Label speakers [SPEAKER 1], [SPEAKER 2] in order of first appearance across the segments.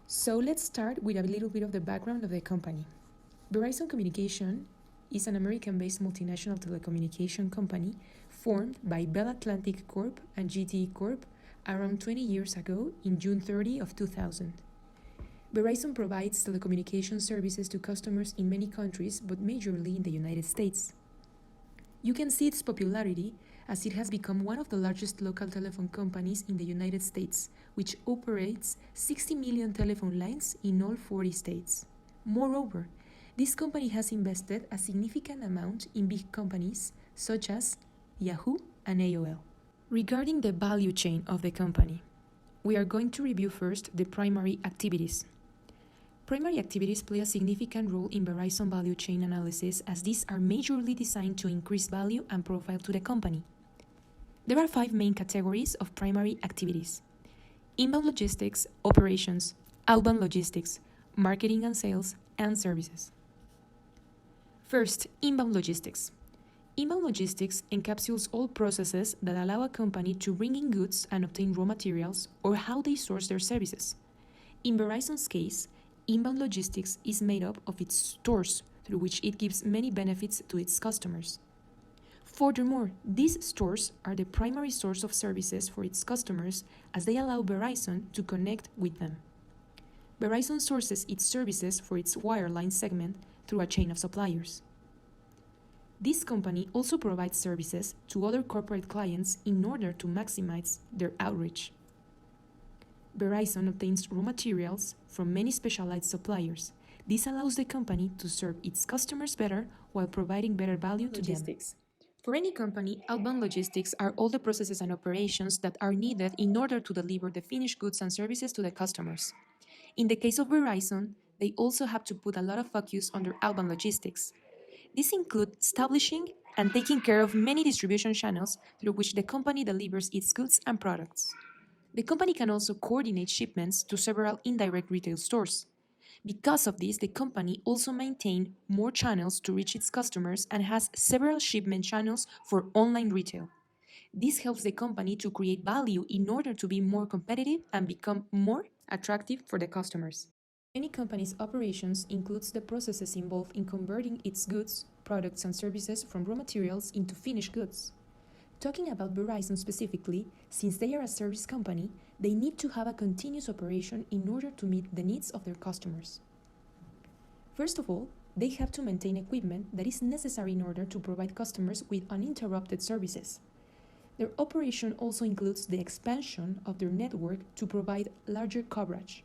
[SPEAKER 1] So let's start with a little bit of the background of the company. Verizon Communications is an American-based multinational telecommunication company formed by Bell Atlantic Corp and GTE Corp around 20 years ago in June 30 of 2000. Verizon provides telecommunication services to customers in many countries, but majorly in the United States. You can see its popularity as it has become one of the largest local telephone companies in the United States, which operates 60 million telephone lines in all 40 states. Moreover, this company has invested a significant amount in big companies such as Yahoo and AOL. Regarding the value chain of the company, we are going to review first the primary activities. Primary activities play a significant role in Verizon value chain analysis as these are majorly designed to increase value and profile to the company. There are 5 main categories of primary activities: inbound logistics, operations, outbound logistics, marketing and sales, and services. First, inbound logistics. Inbound logistics encapsulates all processes that allow a company to bring in goods and obtain raw materials or how they source their services. In Verizon's case, inbound logistics is made up of its stores, through which it gives many benefits to its customers. Furthermore, these stores are the primary source of services for its customers as they allow Verizon to connect with them. Verizon sources its services for its wireline segment through a chain of suppliers. This company also provides services to other corporate clients in order to maximize their outreach. Verizon obtains raw materials from many specialized suppliers. This allows the company to serve its customers better while providing better value to them. For any company, outbound logistics are all the processes and operations that are needed in order to deliver the finished goods and services to the customers. In the case of Verizon, they also have to put a lot of focus on their outbound logistics. This includes establishing and taking care of many distribution channels through which the company delivers its goods and products. The company can also coordinate shipments to several indirect retail stores. Because of this, the company also maintains more channels to reach its customers and has several shipment channels for online retail. This helps the company to create value in order to be more competitive and become more attractive for the customers. Any company's operations includes the processes involved in converting its goods, products, and services from raw materials into finished goods. Talking about Verizon specifically, since they are a service company, they need to have a continuous operation in order to meet the needs of their customers. First of all, they have to maintain equipment that is necessary in order to provide customers with uninterrupted services. Their operation also includes the expansion of their network to provide larger coverage.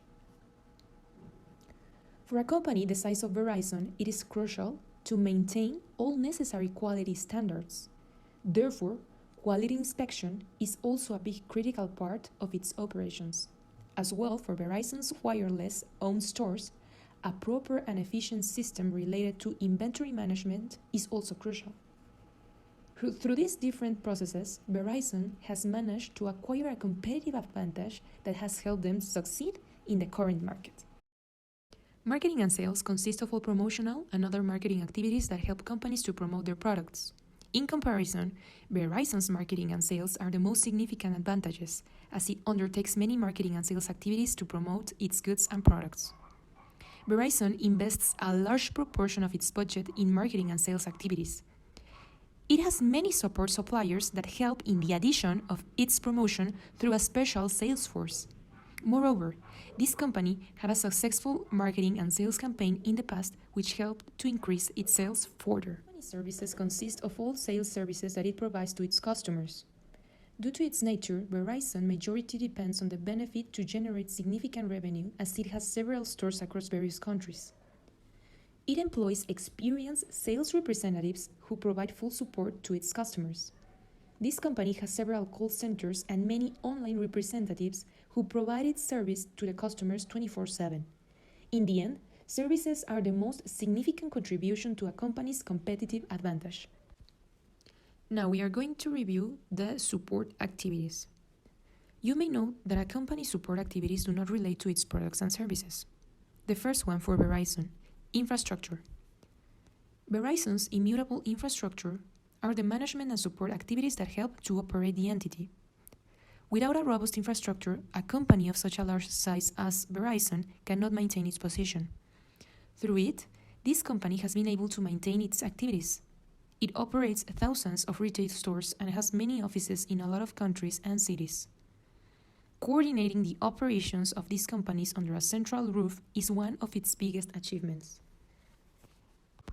[SPEAKER 1] For a company the size of Verizon, it is crucial to maintain all necessary quality standards. Therefore, quality inspection is also a big critical part of its operations. As well, for Verizon's wireless-owned stores, a proper and efficient system related to inventory management is also crucial. Through these different processes, Verizon has managed to acquire a competitive advantage that has helped them succeed in the current market. Marketing and sales consist of all promotional and other marketing activities that help companies to promote their products. In comparison, Verizon's marketing and sales are the most significant advantages, as it undertakes many marketing and sales activities to promote its goods and products. Verizon invests a large proportion of its budget in marketing and sales activities. It has many support suppliers that help in the addition of its promotion through a special sales force. Moreover, this company had a successful marketing and sales campaign in the past which helped to increase its sales further. Services consist of all sales services that it provides to its customers. Due to its nature, Verizon majority depends on the benefit to generate significant revenue as it has several stores across various countries. It employs experienced sales representatives who provide full support to its customers. This company has several call centers and many online representatives who provide its service to the customers 24/7. In the end, services are the most significant contribution to a company's competitive advantage. Now we are going to review the support activities. You may know that a company's support activities do not relate to its products and services. The first one for Verizon, infrastructure. Verizon's immutable infrastructure are the management and support activities that help to operate the entity. Without a robust infrastructure, a company of such a large size as Verizon cannot maintain its position. Through it, this company has been able to maintain its activities. It operates thousands of retail stores and has many offices in a lot of countries and cities. Coordinating the operations of these companies under a central roof is one of its biggest achievements.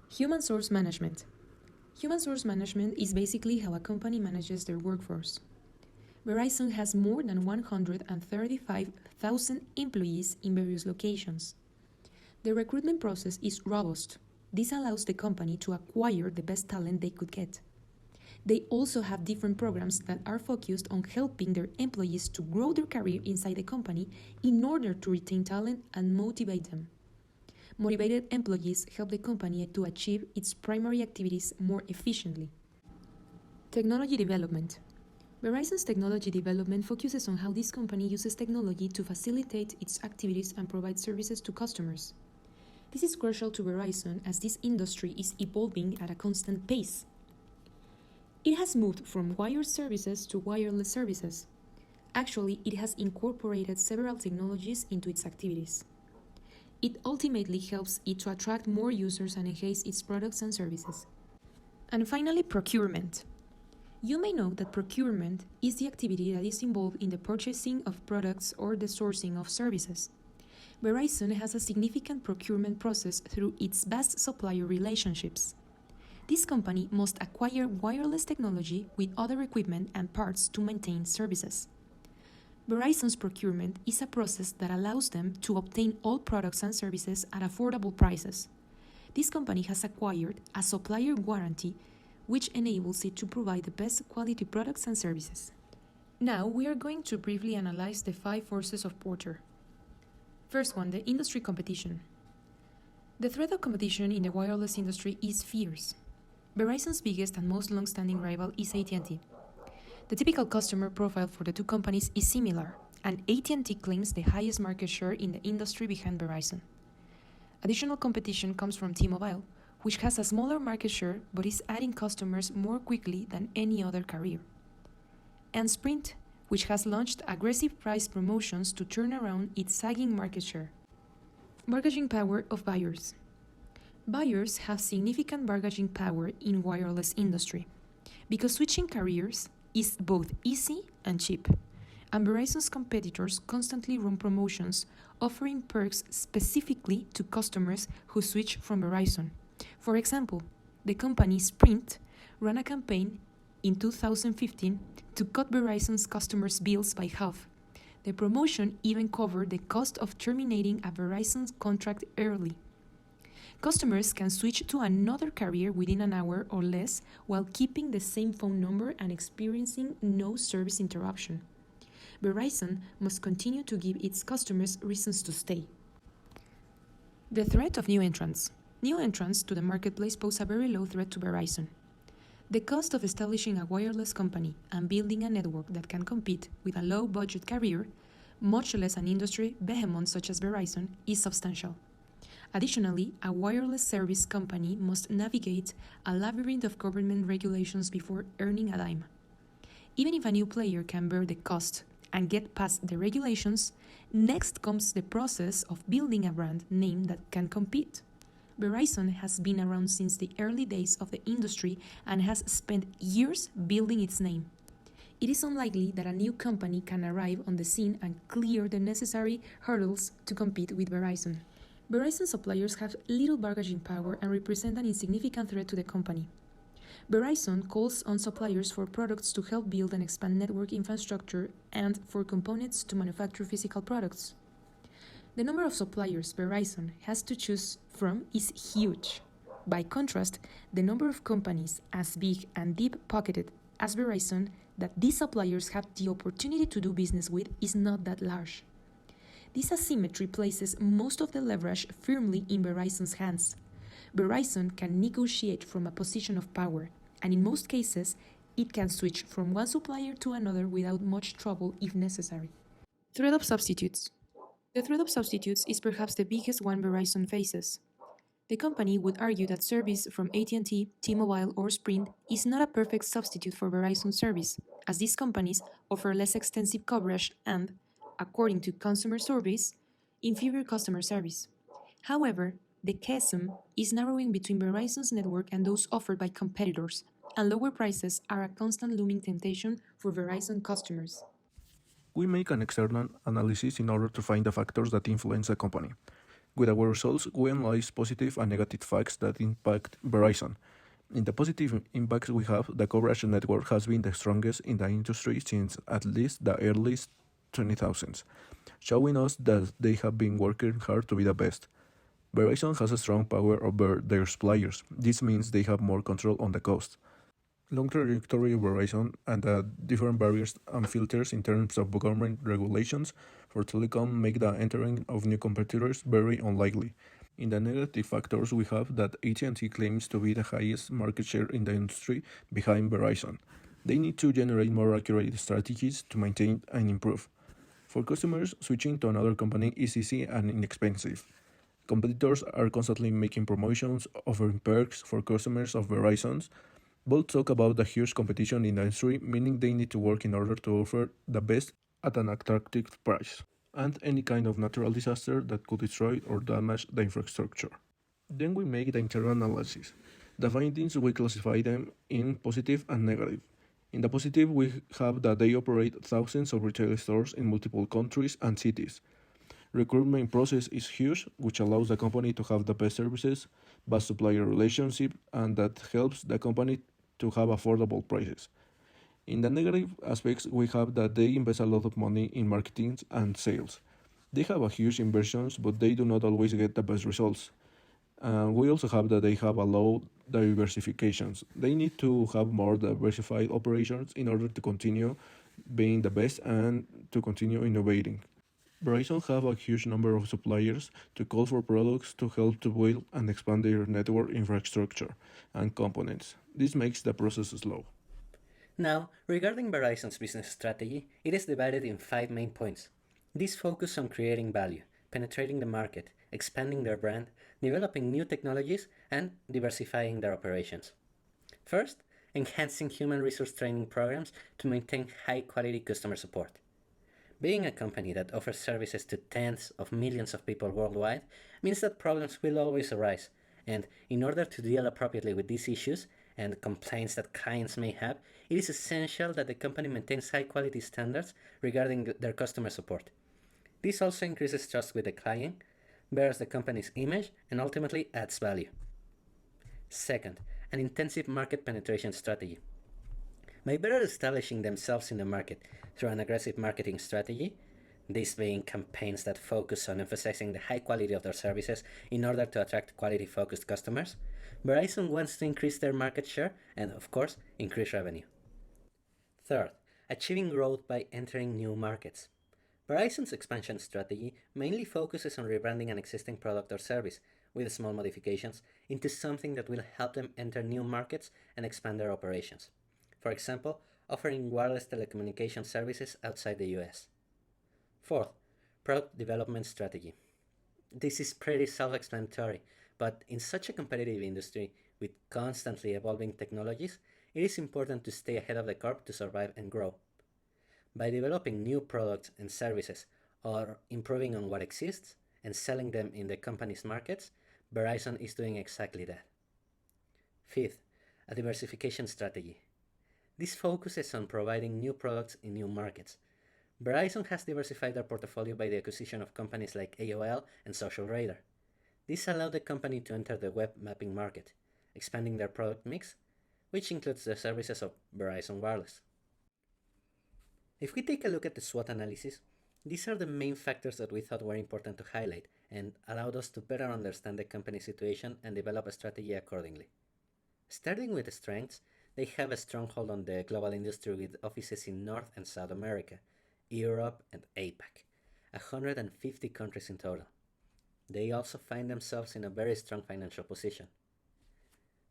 [SPEAKER 1] Human source management. Human source management is basically how a company manages their workforce. Verizon has more than 135,000 employees in various locations. The recruitment process is robust. This allows the company to acquire the best talent they could get. They also have different programs that are focused on helping their employees to grow their career inside the company in order to retain talent and motivate them. Motivated employees help the company to achieve its primary activities more efficiently. Technology development. Verizon's technology development focuses on how this company uses technology to facilitate its activities and provide services to customers. This is crucial to Verizon as this industry is evolving at a constant pace. It has moved from wired services to wireless services. Actually, it has incorporated several technologies into its activities. It ultimately helps it to attract more users and enhance its products and services. And finally, procurement. You may know that procurement is the activity that is involved in the purchasing of products or the sourcing of services. Verizon has a significant procurement process through its vast supplier relationships. This company must acquire wireless technology with other equipment and parts to maintain services. Verizon's procurement is a process that allows them to obtain all products and services at affordable prices. This company has acquired a supplier warranty, which enables it to provide the best quality products and services. Now we are going to briefly analyze the 5 forces of Porter. First one, the industry competition. The threat of competition in the wireless industry is fierce. Verizon's biggest and most long-standing rival is AT&T. The typical customer profile for the two companies is similar, and AT&T claims the highest market share in the industry behind Verizon. Additional competition comes from T-Mobile, which has a smaller market share but is adding customers more quickly than any other carrier. And Sprint, which has launched aggressive price promotions to turn around its sagging market share. Bargaining power of buyers. Buyers have significant bargaining power in wireless industry because switching carriers is both easy and cheap, and Verizon's competitors constantly run promotions offering perks specifically to customers who switch from Verizon. For example, the company Sprint ran a campaign in 2015 to cut Verizon's customers' bills by half. The promotion even covered the cost of terminating a Verizon contract early. Customers can switch to another carrier within an hour or less while keeping the same phone number and experiencing no service interruption. Verizon must continue to give its customers reasons to stay. The threat of new entrants. New entrants to the marketplace pose a very low threat to Verizon. The cost of establishing a wireless company and building a network that can compete with a low-budget carrier, much less an industry behemoth such as Verizon, is substantial. Additionally, a wireless service company must navigate a labyrinth of government regulations before earning a dime. Even if a new player can bear the cost and get past the regulations, next comes the process of building a brand name that can compete. Verizon has been around since the early days of the industry and has spent years building its name. It is unlikely that a new company can arrive on the scene and clear the necessary hurdles to compete with Verizon. Verizon suppliers have little bargaining power and represent an insignificant threat to the company. Verizon calls on suppliers for products to help build and expand network infrastructure and for components to manufacture physical products. The number of suppliers Verizon has to choose from is huge. By contrast, the number of companies as big and deep-pocketed as Verizon that these suppliers have the opportunity to do business with is not that large. This asymmetry places most of the leverage firmly in Verizon's hands. Verizon can negotiate from a position of power, and in most cases, it can switch from one supplier to another without much trouble if necessary. Threat of substitutes. The threat of substitutes is perhaps the biggest one Verizon faces. The company would argue that service from AT&T, T-Mobile, or Sprint is not a perfect substitute for Verizon service, as these companies offer less extensive coverage and, according to consumer surveys, inferior customer service. However, the chasm is narrowing between Verizon's network and those offered by competitors, and lower prices are a constant looming temptation for Verizon customers.
[SPEAKER 2] We make an external analysis in order to find the factors that influence the company. With our results, we analyze positive and negative facts that impact Verizon. In the positive impacts we have, the coverage network has been the strongest in the industry since at least the early 2000s, showing us that they have been working hard to be the best. Verizon has a strong power over their suppliers. This means they have more control on the cost. Long trajectory of Verizon and the different barriers and filters in terms of government regulations for telecom make the entering of new competitors very unlikely. In the negative factors, we have that AT&T claims to be the highest market share in the industry behind Verizon. They need to generate more accurate strategies to maintain and improve. For customers, switching to another company is easy and inexpensive. Competitors are constantly making promotions, offering perks for customers of Verizon's. Both talk about the huge competition in the industry, meaning they need to work in order to offer the best at an attractive price, and any kind of natural disaster that could destroy or damage the infrastructure. Then we make the internal analysis. The findings we classify them in positive and negative. In the positive, we have that they operate thousands of retail stores in multiple countries and cities. Recruitment process is huge, which allows the company to have the best services, best supplier relationship, and that helps the company to have affordable prices. In the negative aspects, we have that they invest a lot of money in marketing and sales. They have a huge inversions, but they do not always get the best results. We also have that they have a low diversifications. They need to have more diversified operations in order to continue being the best and to continue innovating. Verizon have a huge number of suppliers to call for products to help to build and expand their network infrastructure and components. This makes the process slow.
[SPEAKER 3] Now, regarding Verizon's business strategy, it is divided in five main points. These focus on creating value, penetrating the market, expanding their brand, developing new technologies, and diversifying their operations. First, enhancing human resource training programs to maintain high quality customer support. Being a company that offers services to tens of millions of people worldwide means that problems will always arise, and in order to deal appropriately with these issues and complaints that clients may have, it is essential that the company maintains high quality standards regarding their customer support. This also increases trust with the client, bears the company's image, and ultimately adds value. Second, an intensive market penetration strategy. By better establishing themselves in the market through an aggressive marketing strategy, this being campaigns that focus on emphasizing the high quality of their services in order to attract quality focused customers, Verizon wants to increase their market share and, of course, increase revenue. Third, achieving growth by entering new markets. Verizon's expansion strategy mainly focuses on rebranding an existing product or service, with small modifications, into something that will help them enter new markets and expand their operations. For example, offering wireless telecommunication services outside the US. Fourth, product development strategy. This is pretty self-explanatory, but in such a competitive industry with constantly evolving technologies, it is important to stay ahead of the curve to survive and grow. By developing new products and services or improving on what exists and selling them in the company's markets, Verizon is doing exactly that. Fifth, a diversification strategy. This focuses on providing new products in new markets. Verizon has diversified their portfolio by the acquisition of companies like AOL and Social Radar. This allowed the company to enter the web mapping market, expanding their product mix, which includes the services of Verizon Wireless. If we take a look at the SWOT analysis, these are the main factors that we thought were important to highlight and allowed us to better understand the company's situation and develop a strategy accordingly. Starting with the strengths, they have a stronghold on the global industry with offices in North and South America, Europe, and APAC, 150 countries in total. They also find themselves in a very strong financial position.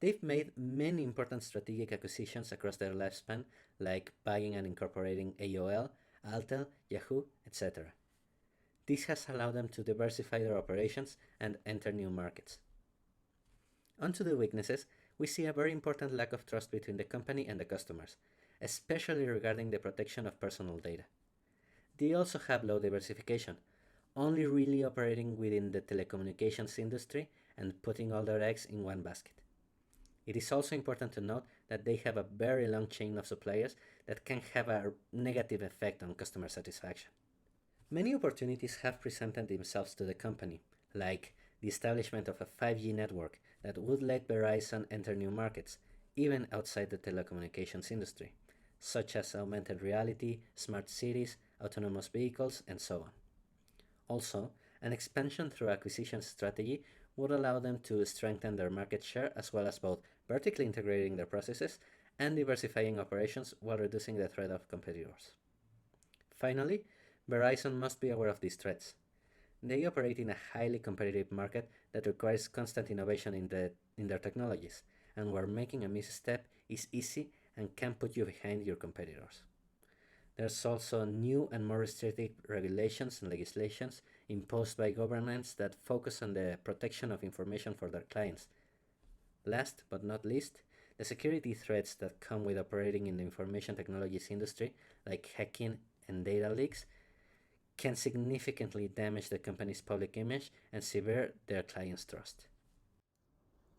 [SPEAKER 3] They've made many important strategic acquisitions across their lifespan, like buying and incorporating AOL, Altel, Yahoo, etc. This has allowed them to diversify their operations and enter new markets. Onto the weaknesses, we see a very important lack of trust between the company and the customers, especially regarding the protection of personal data. They also have low diversification, only really operating within the telecommunications industry and putting all their eggs in one basket. It is also important to note that they have a very long chain of suppliers that can have a negative effect on customer satisfaction. Many opportunities have presented themselves to the company, like the establishment of a 5G network that would let Verizon enter new markets, even outside the telecommunications industry, such as augmented reality, smart cities, autonomous vehicles, and so on. Also, an expansion through acquisition strategy would allow them to strengthen their market share as well as both vertically integrating their processes and diversifying operations while reducing the threat of competitors. Finally, Verizon must be aware of these threats. They operate in a highly competitive market that requires constant innovation in their technologies, and where making a misstep is easy and can put you behind your competitors. There's also new and more restrictive regulations and legislations imposed by governments that focus on the protection of information for their clients. Last but not least, the security threats that come with operating in the information technologies industry, like hacking and data leaks, can significantly damage the company's public image and sever their clients' trust.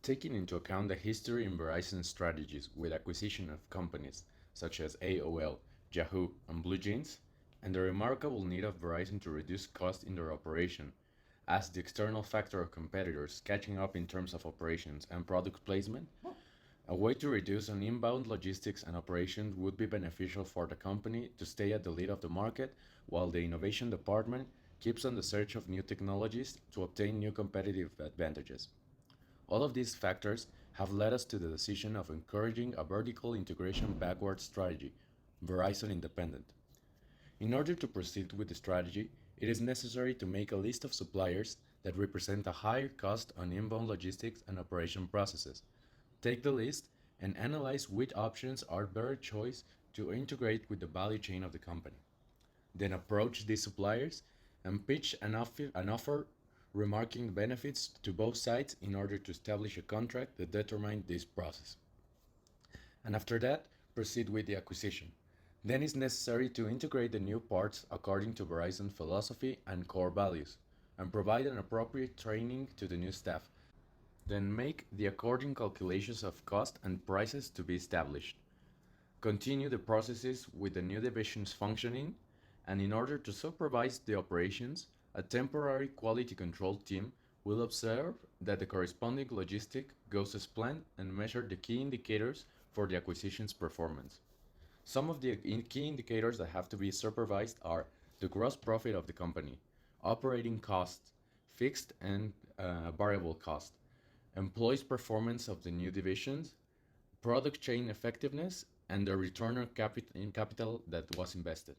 [SPEAKER 4] Taking into account the history in Verizon's strategies with acquisition of companies such as AOL, Yahoo, and Blue Jeans, and the remarkable need of Verizon to reduce costs in their operation, as the external factor of competitors catching up in terms of operations and product placement, a way to reduce on inbound logistics and operations would be beneficial for the company to stay at the lead of the market while the innovation department keeps on the search of new technologies to obtain new competitive advantages. All of these factors have led us to the decision of encouraging a vertical integration backward strategy, Verizon Independent. In order to proceed with the strategy, it is necessary to make a list of suppliers that represent a higher cost on inbound logistics and operation processes. Take the list and analyze which options are better choice to integrate with the value chain of the company. Then approach these suppliers and pitch an offer remarking the benefits to both sides in order to establish a contract that determines this process. And after that, proceed with the acquisition. Then it's necessary to integrate the new parts according to Verizon philosophy and core values, and provide an appropriate training to the new staff. Then make the according calculations of cost and prices to be established. Continue the processes with the new divisions functioning, and in order to supervise the operations, a temporary quality control team will observe that the corresponding logistic goes as planned and measure the key indicators for the acquisition's performance. Some of the key indicators that have to be supervised are the gross profit of the company, operating costs, fixed and variable cost, employees' performance of the new divisions, product chain effectiveness, and the return on capital that was invested.